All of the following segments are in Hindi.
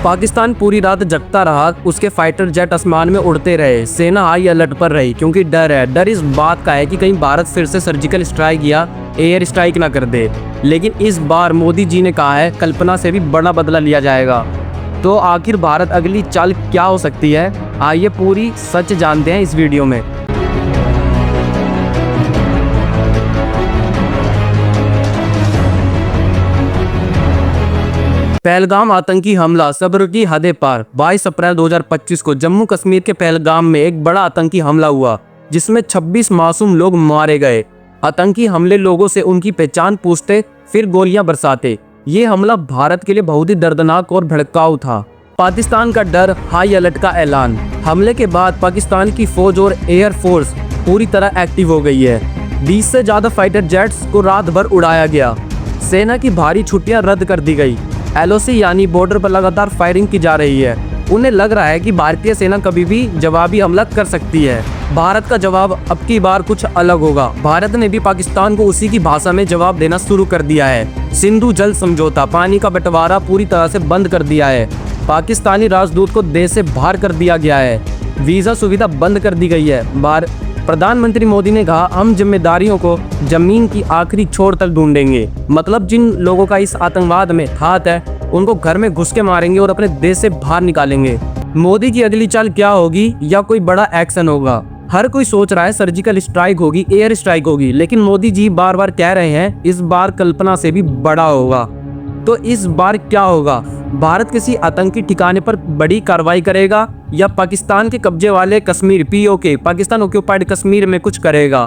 पाकिस्तान पूरी रात जगता रहा, उसके फाइटर जेट आसमान में उड़ते रहे। सेना हाई अलर्ट पर रही क्योंकि डर इस बात का है कि कहीं भारत फिर से सर्जिकल स्ट्राइक या एयर स्ट्राइक ना कर दे। लेकिन इस बार मोदी जी ने कहा है कल्पना से भी बड़ा बदला लिया जाएगा। तो आखिर भारत अगली चाल क्या हो सकती है, आइए पूरी सच जानते हैं इस वीडियो में। पहलगाम आतंकी हमला, सब्र की हदें पार। 22 अप्रैल 2025 को जम्मू कश्मीर के पहलगाम में एक बड़ा आतंकी हमला हुआ जिसमें 26 मासूम लोग मारे गए। आतंकी हमले लोगों से उनकी पहचान पूछते फिर गोलियां बरसाते। ये हमला भारत के लिए बहुत ही दर्दनाक और भड़काऊ था। पाकिस्तान का डर, हाई अलर्ट का ऐलान। हमले के बाद पाकिस्तान की फौज और एयर फोर्स पूरी तरह एक्टिव हो गई है। 20 से ज्यादा फाइटर जेट्स को रात भर उड़ाया गया। सेना की भारी छुट्टियां रद्द कर दी गई। LOC यानी बॉर्डर पर लगातार फायरिंग की जा रही है। उन्हें लग रहा है कि भारतीय सेना कभी भी जवाबी हमला कर सकती है। भारत का जवाब अब की बार कुछ अलग होगा। भारत ने भी पाकिस्तान को उसी की भाषा में जवाब देना शुरू कर दिया है। सिंधु जल समझौता, पानी का बंटवारा पूरी तरह से बंद कर दिया है। पाकिस्तानी राजदूत को देश से बाहर कर दिया गया है। वीजा सुविधा बंद कर दी गई है। प्रधानमंत्री मोदी ने कहा हम जिम्मेदारियों को जमीन की आखिरी छोर तक ढूंढेंगे। मतलब जिन लोगों का इस आतंकवाद में हाथ है उनको घर में घुस के मारेंगे और अपने देश से बाहर निकालेंगे। मोदी की अगली चाल क्या होगी या कोई बड़ा एक्शन होगा? हर कोई सोच रहा है सर्जिकल स्ट्राइक होगी, एयर स्ट्राइक होगी, लेकिन मोदी जी बार बार कह रहे हैं इस बार कल्पना से भी बड़ा होगा। तो इस बार क्या होगा? भारत किसी आतंकी ठिकाने पर बड़ी कार्रवाई करेगा या पाकिस्तान के कब्जे वाले कश्मीर POK, पाकिस्तान ऑक्यूपाइड कश्मीर में कुछ करेगा?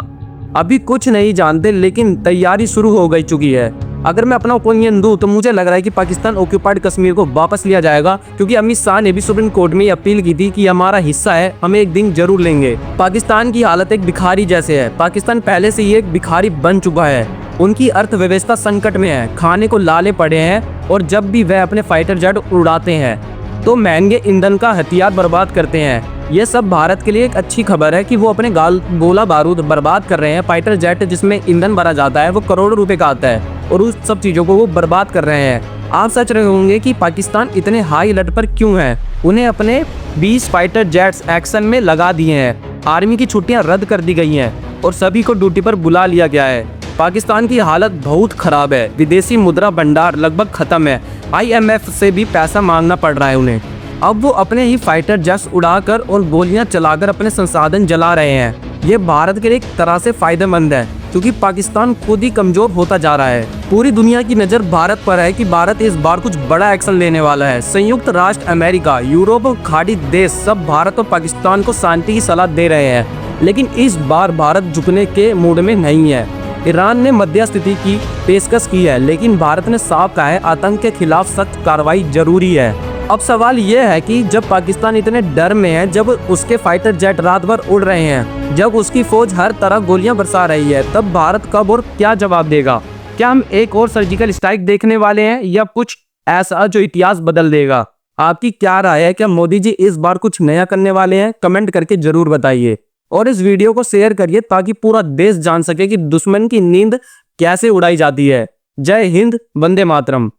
अभी कुछ नहीं जानते, लेकिन तैयारी शुरू हो गई चुकी है। अगर मैं अपना ओपिनियन दूं तो मुझे लग रहा है कि पाकिस्तान ऑक्यूपाइड कश्मीर को वापस लिया जाएगा, क्योंकि अमित शाह ने भी सुप्रीम कोर्ट में अपील की थी कि हमारा हिस्सा है, हमें एक दिन जरूर लेंगे। पाकिस्तान की हालत एक भिखारी जैसे है। पाकिस्तान पहले से ही एक भिखारी बन चुका है। उनकी अर्थव्यवस्था संकट में है, खाने को लाले पड़े हैं और जब भी वह अपने फाइटर जेट उड़ाते हैं तो महंगे ईंधन का हथियार बर्बाद करते हैं। यह सब भारत के लिए एक अच्छी खबर है कि वो अपने गोला बारूद बर्बाद कर रहे हैं। फाइटर जेट जिसमें ईंधन भरा जाता है वो करोड़ों रुपए का आता है और उस सब चीज़ों को वो बर्बाद कर रहे हैं। आप सोच रहे होंगे कि पाकिस्तान इतने हाई अलर्ट पर क्यों है? उन्हें अपने 20 फाइटर जेट्स एक्शन में लगा दिए हैं। आर्मी की छुट्टियाँ रद्द कर दी गई हैं और सभी को ड्यूटी पर बुला लिया गया है। पाकिस्तान की हालत बहुत खराब है। विदेशी मुद्रा भंडार लगभग खत्म है। IMF से भी पैसा मांगना पड़ रहा है उन्हें। अब वो अपने ही फाइटर जेट्स उड़ाकर और गोलियां चलाकर अपने संसाधन जला रहे हैं। ये भारत के लिए एक तरह से फायदेमंद है क्योंकि पाकिस्तान खुद ही कमजोर होता जा रहा है। पूरी दुनिया की नज़र भारत पर है कि भारत इस बार कुछ बड़ा एक्शन लेने वाला है। संयुक्त राष्ट्र अमेरिका, यूरोप और खाड़ी देश सब भारत और पाकिस्तान को शांति की सलाह दे रहे हैं, लेकिन इस बार भारत झुकने के मूड में नहीं है। ईरान ने मध्यस्थता की पेशकश की है, लेकिन भारत ने साफ कहा है आतंक के खिलाफ सख्त कार्रवाई जरूरी है। अब सवाल यह है कि जब पाकिस्तान इतने डर में है, जब उसके फाइटर जेट रात भर उड़ रहे हैं, जब उसकी फौज हर तरफ गोलियां बरसा रही है, तब भारत कब और क्या जवाब देगा? क्या हम एक और सर्जिकल स्ट्राइक देखने वाले हैं या कुछ ऐसा जो इतिहास बदल देगा? आपकी क्या राय है? क्या मोदी जी इस बार कुछ नया करने वाले हैं? कमेंट करके जरूर बताइए और इस वीडियो को शेयर करिए ताकि पूरा देश जान सके कि दुश्मन की नींद कैसे उड़ाई जाती है। जय हिंद, वंदे मातरम।